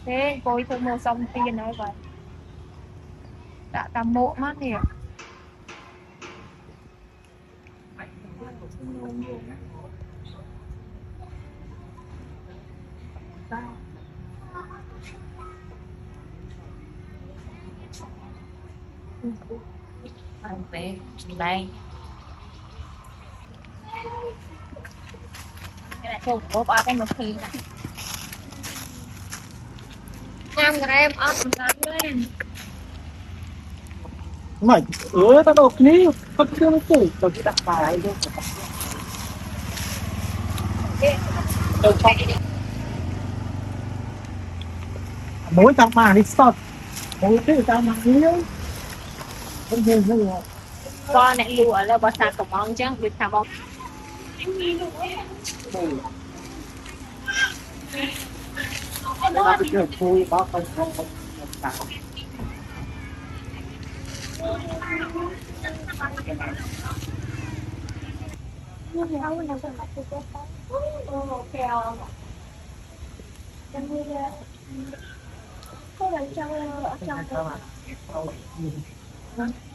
thế cô thôi mua xong tiền nói vậy đã tầm mộ mắt nè về đây cái này không có ba cái một khi này 5 gram ăn lên mày tao đột ní con chưa nó chửi tao chỉ đặt bài thôi mỗi tao mà đi sọt mỗi thứ tao mà nhiều không nhiều hơn rồi con này lụa là bò sạt của mong chứ việc thằng mong tao phải chơi vui báo không tao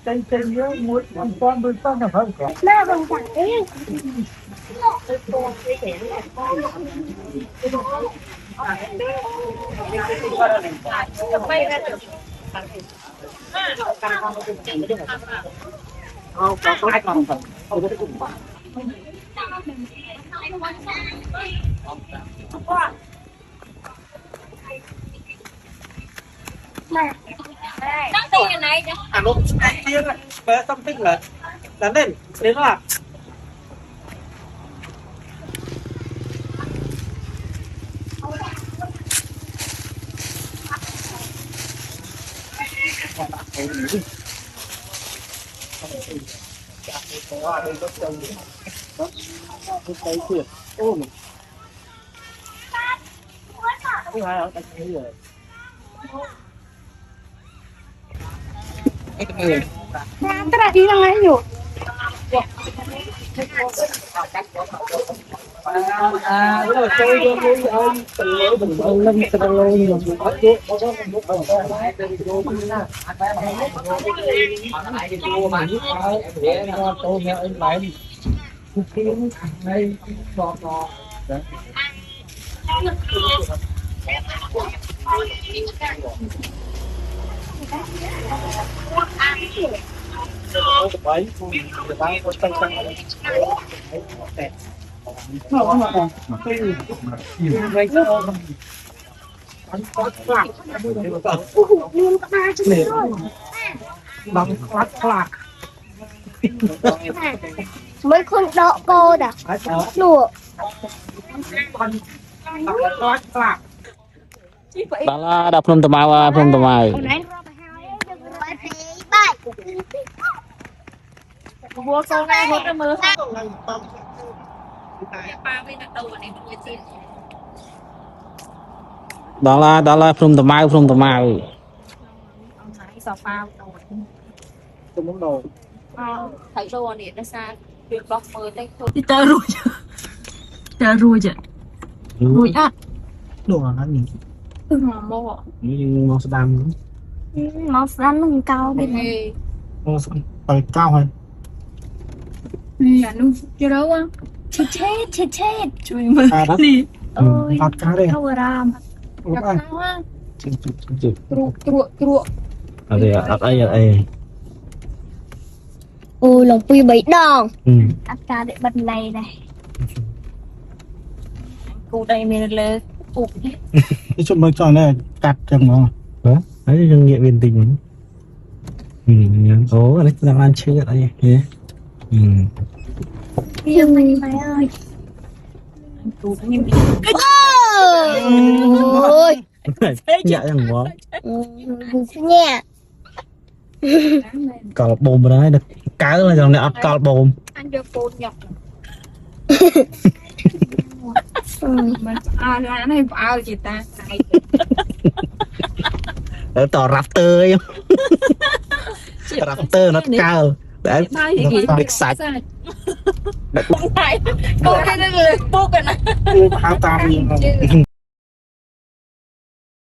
trên trên nhớ muốn con đôi con là phải có Ba bằng chẳng ấy. không có hai con phải không có cùng bạn đắt tiền này chứ à lúc kia này bé tâm tích là lên đến là cái chuyện ôm không ai ở đây rồi Tara đi lang ayo. rồi chơi với anh từ lối bình thường lên từ lối mình có chút có tôi nghe anh lại kiếm này bò bò bảy người ta có tăng tăng không mà cái vậy chứ anh có lạc Luôn có 3 chân rồi. bằng lạc Mấy con đọ cô đã. Lụa. lạc đó là đập phun tầm ao phun tầm ao mua sau này hốt ra mưa ba bên đặt đầu này một cái đó là phun tầm ao ông thấy sò phao đầu tôi muốn đồ thấy rồi này nó xa việc bọc mưa tay thôi Tớ ruồi chứ ruồi á đồ là gì mà mua màu đam Nó rắn lưng cao bên này. thì màu phải cao hơn là nó cho đâu á Chết. chui mơ đất đi Ôi. hạt cá đây Thâu ram. lúc anh sao á trụa ở đây Ôi lòng quy bảy đòn. ừ. Ác ca để bật này này. cụ đây mình lơ cụ cái chuyện mới cho này cắt chừng mà đấy là nghiệm viên tình ố đấy làm ăn chưa đây Riêng này mày ơi. cụ như Ôi. dạ rằng quá Nha. cọp bồn vào đấy được cá là dòng này ấp cọp bồn ăn cho cô nhọc mà lá này bao chị ta này ở tỏ raptor ấy raptor nó cao đấy bao gì kì địch sạch cô đây nó lười bốc rồi này hao tao